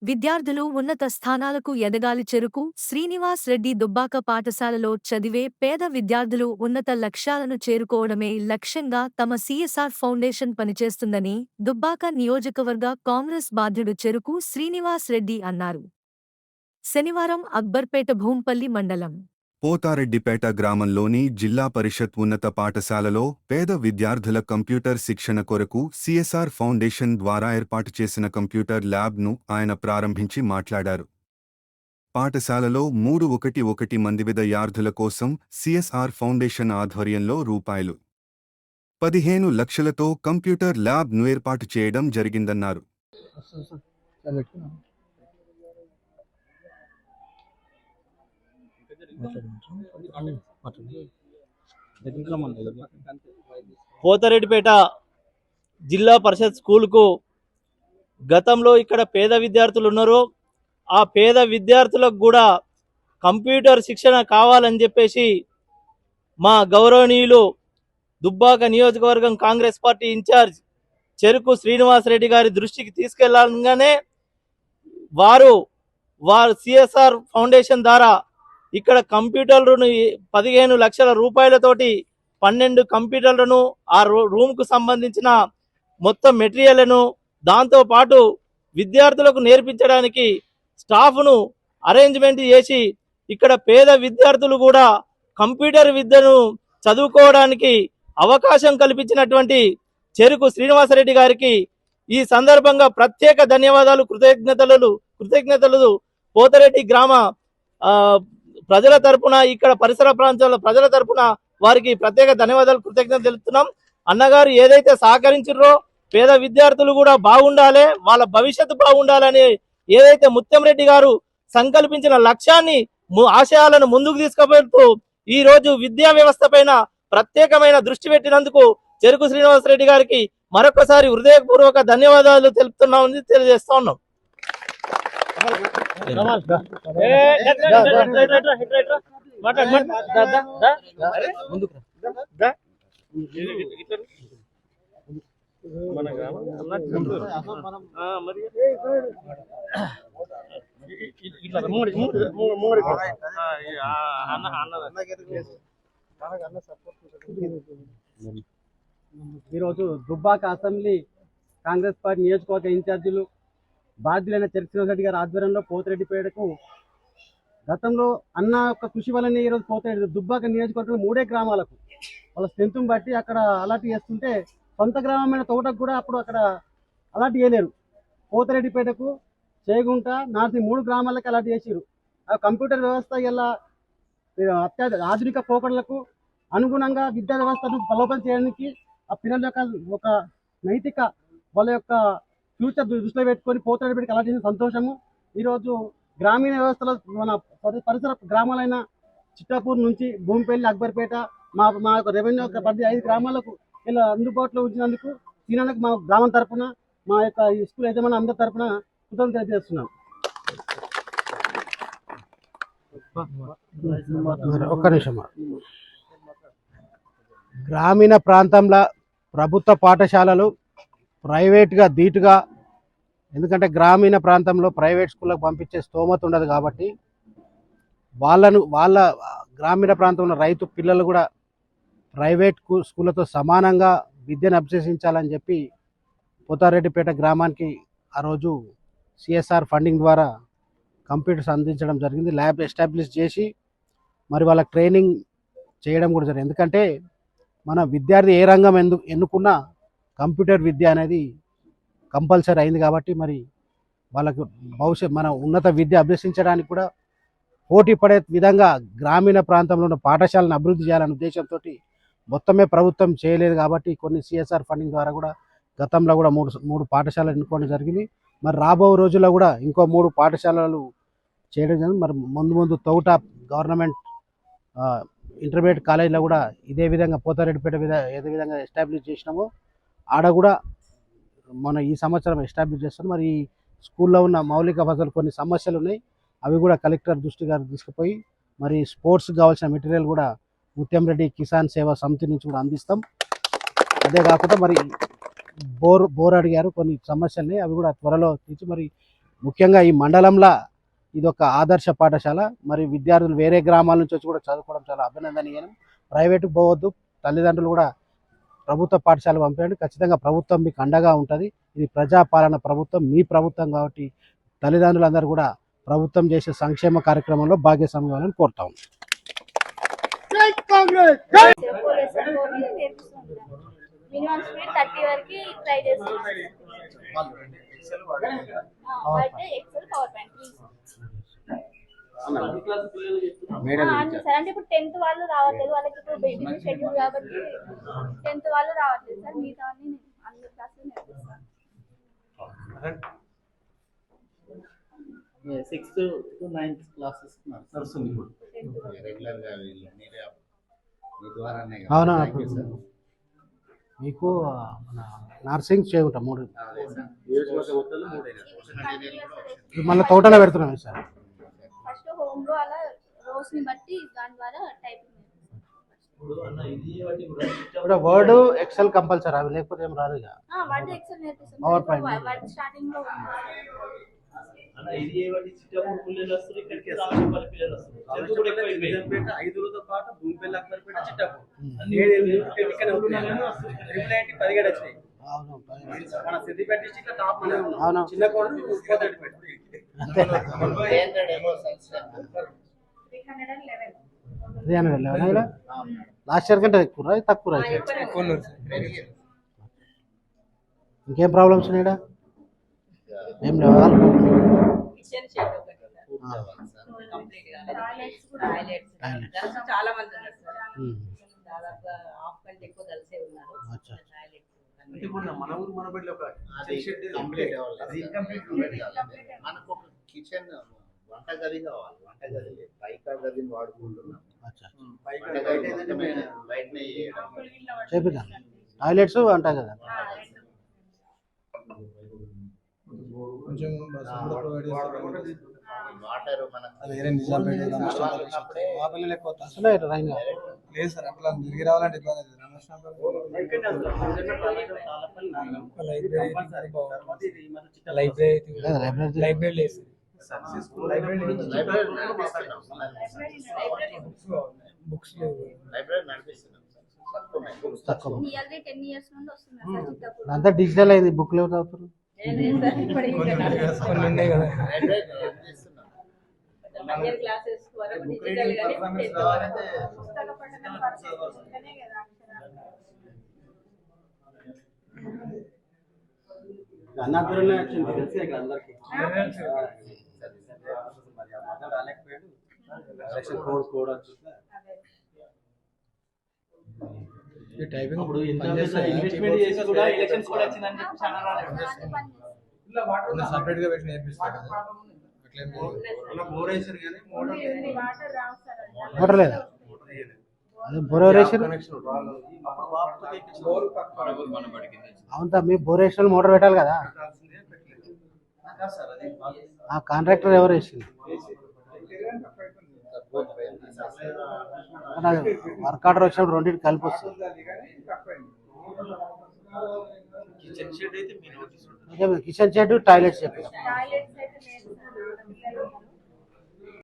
విద్యార్థులు ఉన్నత స్థానాలకు ఎదగాలి. చెరుకు శ్రీనివాస్ రెడ్డి దుబ్బాక పాఠశాలలో చదివే పేద విద్యార్థులు ఉన్నత లక్ష్యాలను చేరుకోవడమే లక్ష్యంగా తమ సిఎస్ఆర్ ఫౌండేషన్ పనిచేస్తుందని దుబ్బాక నియోజకవర్గ కాంగ్రెస్ బాధ్యుడు చెరుకు శ్రీనివాస్ రెడ్డి అన్నారు. శనివారం అక్బర్పేట భూంపల్లి మండలం పోతారెడ్డిపేట గ్రామంలోని జిల్లా పరిషత్ ఉన్నత పాఠశాలలో పేద విద్యార్థుల కంప్యూటర్ శిక్షణ కొరకు సిఎస్ఆర్ ఫౌండేషన్ ద్వారా ఏర్పాటు చేసిన కంప్యూటర్ ల్యాబ్ను ఆయన ప్రారంభించి మాట్లాడారు. పాఠశాలలో 311 మంది విద్యార్థుల కోసం సిఎస్ఆర్ ఫౌండేషన్ ఆధ్వర్యంలో రూ. 15 లక్షలతో కంప్యూటర్ ల్యాబ్ను ఏర్పాటు చేయడం జరిగిందన్నారు. పోతారెడ్డిపేట జిల్లా పరిషత్ స్కూల్కు గతంలో ఇక్కడ పేద విద్యార్థులు ఉన్నారు. ఆ పేద విద్యార్థులకు కూడా కంప్యూటర్ శిక్షణ కావాలని చెప్పేసి మా గౌరవనీయులు దుబ్బాక నియోజకవర్గం కాంగ్రెస్ పార్టీ ఇన్ఛార్జ్ చెరుకు శ్రీనివాస్ రెడ్డి గారి దృష్టికి తీసుకెళ్లగానే వారు సిఎస్ఆర్ ఫౌండేషన్ ద్వారా ఇక్కడ కంప్యూటర్లను 15 లక్షల రూపాయలతోటి 12 కంప్యూటర్లను ఆ రూమ్కు సంబంధించిన మొత్తం మెటీరియల్ను దాంతో పాటు విద్యార్థులకు నేర్పించడానికి స్టాఫ్ను అరేంజ్మెంట్ చేసి ఇక్కడ పేద విద్యార్థులు కూడా కంప్యూటర్ విద్యను చదువుకోవడానికి అవకాశం కల్పించినటువంటి చెరుకు శ్రీనివాసరెడ్డి గారికి ఈ సందర్భంగా ప్రత్యేక ధన్యవాదాలు, కృతజ్ఞతలు పోతారెడ్డి గ్రామ ప్రజల తరపున, ఇక్కడ పరిసర ప్రాంతాల ప్రజల తరపున వారికి ప్రత్యేక ధన్యవాదాలు, కృతజ్ఞతలు తెలుపుతున్నాం. అన్నగారు ఏదైతే సహకరించారో పేద విద్యార్థులు కూడా బాగుండాలి, వాళ్ళ భవిష్యత్తు బాగుండాలని ఏదైతే ముత్యం రెడ్డి గారు సంకల్పించిన లక్ష్యాన్ని ఆశయాలను ముందుకు తీసుకుపోతూ ఈ రోజు విద్యా వ్యవస్థ పైన ప్రత్యేకమైన దృష్టి పెట్టినందుకు చెరుకు శ్రీనివాస్ రెడ్డి గారికి మరొకసారి హృదయపూర్వక ధన్యవాదాలు తెలుపుతున్నామని తెలియజేస్తా ఉన్నాం. ఈరోజు దుబ్బాక అసెంబ్లీ కాంగ్రెస్ పార్టీ నియోజకవర్గ ఇన్ఛార్జీలు బాధ్యులైన చెరుకు శ్రీనివాస్ రెడ్డి గారి ఆధ్వర్యంలో పోతిరెడ్డిపేటకు గతంలో అన్న యొక్క కృషి వల్లనే ఈరోజు పోతిరెడ్డి దుబ్బాక నియోజకవర్గంలో 3 గ్రామాలకు వాళ్ళ స్ట్రెంత్ను బట్టి అక్కడ అలాట్ చేస్తుంటే సొంత గ్రామమైన తోటకు కూడా అప్పుడు అక్కడ అలాట్ చేయలేరు. పోతిరెడ్డిపేటకు, చేగుంట, నార్సి 3 గ్రామాలకు అలాట్ చేసిరు. ఆ కంప్యూటర్ వ్యవస్థ ఇలా ఆధునిక పోకడలకు అనుగుణంగా విద్యా వ్యవస్థను బలోపేతం చేయడానికి ఆ పిల్లల యొక్క ఒక నైతిక వాళ్ళ యొక్క ఫ్యూచర్ దృష్టిలో పెట్టుకొని పోతారెడ్డిపేటకి అలాట్ చేసిన సంతోషము. ఈరోజు గ్రామీణ వ్యవస్థలో మన పరిసర గ్రామాలైన చిట్టాపూర్ నుంచి భూమిపల్లి, అక్బర్పేట మా యొక్క రెవెన్యూ యొక్క 5 గ్రామాలకు ఇలా అందుబాటులో ఉంచినందుకు ఈయనకు మా గ్రామం తరఫున, మా యొక్క ఈ స్కూల్ యజమాని అందరి తరఫున కృతజ్ఞతలు తెలియజేస్తున్నాం. ఒక్క నిమిషం. గ్రామీణ ప్రాంతంలో ప్రభుత్వ పాఠశాలలు ప్రైవేట్గా ధీటుగా, ఎందుకంటే గ్రామీణ ప్రాంతంలో ప్రైవేట్ స్కూళ్ళకు పంపించే స్తోమత ఉండదు కాబట్టి వాళ్ళ గ్రామీణ ప్రాంతంలో రైతు పిల్లలు కూడా ప్రైవేట్ స్కూళ్ళతో సమానంగా విద్యను అభ్యసించాలని చెప్పి పోతారెడ్డిపేట గ్రామానికి ఆ రోజు సిఎస్ఆర్ ఫండింగ్ ద్వారా కంప్యూటర్స్ అందించడం జరిగింది. ల్యాబ్ ఎస్టాబ్లిష్ చేసి మరి వాళ్ళకి ట్రైనింగ్ చేయడం కూడా జరిగింది. ఎందుకంటే మన విద్యార్థి ఏ రంగం ఎన్నుకున్నా కంప్యూటర్ విద్య అనేది కంపల్సరీ అయింది కాబట్టి మరి వాళ్ళకు మన ఉన్నత విద్య అభ్యసించడానికి కూడా పోటీ పడే విధంగా గ్రామీణ ప్రాంతంలో ఉన్న పాఠశాలను అభివృద్ధి చేయాలనే ఉద్దేశంతో మొత్తమే ప్రభుత్వం చేయలేదు కాబట్టి కొన్ని సిఎస్ఆర్ ఫండింగ్ ద్వారా కూడా గతంలో కూడా మూడు పాఠశాలలు ఎన్నుకోవడం జరిగింది. మరి రాబో రోజుల్లో కూడా ఇంకో 3 పాఠశాలలు చేయడం జరిగింది. మరి ముందు తౌట గవర్నమెంట్ ఇంటర్మీడియట్ కాలేజీలో కూడా ఇదే విధంగా పోతారెడ్డిపేట ఏదే విధంగా ఎస్టాబ్లిష్ చేసినామో ఆడ కూడా మన ఈ సంవత్సరం ఎస్టాబ్లిష్ చేస్తాం. మరి ఈ స్కూల్లో ఉన్న మౌలిక వసతులు కొన్ని సమస్యలు ఉన్నాయి, అవి కూడా కలెక్టర్ దృష్టి గారు తీసుకుపోయి మరి స్పోర్ట్స్కి కావాల్సిన మెటీరియల్ కూడా ముత్యం రెడ్డి కిసాన్ సేవా సమితి నుంచి కూడా అందిస్తాం. అదే కాకుండా మరి బోర్ అడిగారు, కొన్ని సమస్యలు అవి కూడా త్వరలో తీర్చి మరి ముఖ్యంగా ఈ మండలంలో ఇది ఒక ఆదర్శ పాఠశాల. మరి విద్యార్థులు వేరే గ్రామాల నుంచి వచ్చి కూడా చదువుకోవడం చాలా అభినందనీయం. ప్రైవేటుకు పోవద్దు, తల్లిదండ్రులు కూడా ప్రభుత్వ పాఠశాల పంపండి. ఖచ్చితంగా ప్రభుత్వం మీకు అండగా ఉంటుంది. ఇది ప్రజాపాలన ప్రభుత్వం, మీ ప్రభుత్వం కాబట్టి తల్లిదండ్రులందరూ కూడా ప్రభుత్వం చేసే సంక్షేమ కార్యక్రమంలో భాగస్వామ్యం కావాలని కోరుతా ఉన్నాం. మినిమం స్పీడ్ 30 వరకు ట్రై చేస్తున్నాం. Excel PowerPoint sir. అంటే ఇప్పుడు 10th వాళ్ళు రావట్లేదు, వాళ్ళకి ఇప్పుడు బిజీ షెడ్యూల్ కాబట్టి 10th వాళ్ళు రావట్లేదు సార్. మిగతా అన్ని క్లాసులు నేర్పిస్తాను. 6th to 9th క్లాసెస్ నడుస్తుంది ఇప్పుడు రెగ్యులర్గా వీళ్ళు మీరే మీ ద్వారానే అవునా? Thank you sir. మీకు మన నర్సింగ్ చేయటం 3 మళ్ళీ తోటలో పెడుతున్నాం సార్. ఫస్ట్ హోమ్ లో అలా రోస్ ని బట్టి దాని ద్వారా టైపింగ్ ఇప్పుడు వర్డ్ ఎక్సెల్ కంపల్సరీ, అవి లేకపోతే ఏం రాదు. ఇక వర్డ్ ఎక్సెల్ నేర్పిస్తాం. పవర్ పాయింట్ వర్డ్ స్టార్టింగ్ లో అన్న ఇది ఏవటి చిట్టపూర్ పిల్లలు వస్తారు, ఇక్కడికి రామపల్లి పిల్లలు వస్తారు. చదువు కూడా ఎక్కువ అయిపోయింది. 5తో పాటు భూమిపల్లి అక్బర్పేట చిట్టపూర్ అన్ని 7 ఇక్కడ ఉంటున్నాను. రిప్లైంటి 17 వచ్చినాయి. మన సిద్దిపేట డిస్ట్రిక్ట్ లో టాప్ మనమే ఉన్నాం. చిన్న కోడలు పోతాడిపేట అంతే. 311 లాస్ట్ ఇయర్ కంటే ఎక్కువ తక్కువ. ఇంకేం ప్రాబ్లమ్స్ ఉన్నాయా? ఏం లేవా? చాలా మంది ఉన్నారు సార్. దాదాపు హాఫ్ కంటే ఎక్కువ కలిసే ఉన్నారు. అంటే ఇప్పుడు మన ఊరు మన బడిలో ఒక కంప్లీట్ అవ్వాలి. అది ఇన్కంప్లీట్ మనకు ఒక కిచెన్ వంటగది కావాలి. వంటగది లేదు, పైకా గదిని వాడుకుంటున్నాం. వంటగది ఏంటంటే బయటనే చేపిద్దాం. టాయిలెట్స్ అంటాయి కదా. వాటర్ మనకు అసలు రైంగా లేదు సార్. అట్లా తిరిగి రావాలంటే ఇట్లా లైబ్రరీ లేదు. బుక్స్ లేవు. లైబ్రరీ నడిపిస్తున్నాం సార్. తక్కువ. నియర్లీ 10 ఇయర్స్ నుండి వస్తుంది సార్ చిట్టపూర్. అంతా డిజిటల్ అయింది. బుక్ లేవు చదువుతారు. కొన్ని ఉన్నాయి కదా. లైబ్రరీ నడిపిస్తున్నాం. హైయర్ క్లాసెస్ వరకు డిజిటల్ గానే టెన్త్ వరకు పుస్తక పఠనం పరిచయం ఉంటేనే కదా అన్నాపురంలో వచ్చింది తెలిసి ఇక్కడ అందరికి రాలేకపోయాడు. ఎలక్షన్ కోడ్ వచ్చింది. ఈ టైపింగ్ ఇప్పుడు ఇన్వెస్ట్మెంట్ చేసి కూడా ఎలక్షన్స్ కూడా వచ్చిందని చెప్పి చాలా రాలేదు. సపరేట్ గా పెట్టి నేర్పిస్తారు కదా. అట్లేం బోర్ వేసారు కానీ వాటర్ రావు సార్. మోటార్ లేదా? అదే బోరేషన్ అవుతా. మీ బోరేషన్ మోటార్ పెట్టాలి కదా. ఆ కాంట్రాక్టర్ ఎవరు వేసింది? వర్క్ ఆర్డర్ వచ్చినప్పుడు రెండింటి కలిపి వస్తుంది. కిచెన్ షెడ్ అయితే మీ నోటీస్ ఉంటుంది. కిచెన్ షెడ్, టాయిలెట్స్ చెప్పారు. టాయిలెట్స్ అయితే లేదు సార్.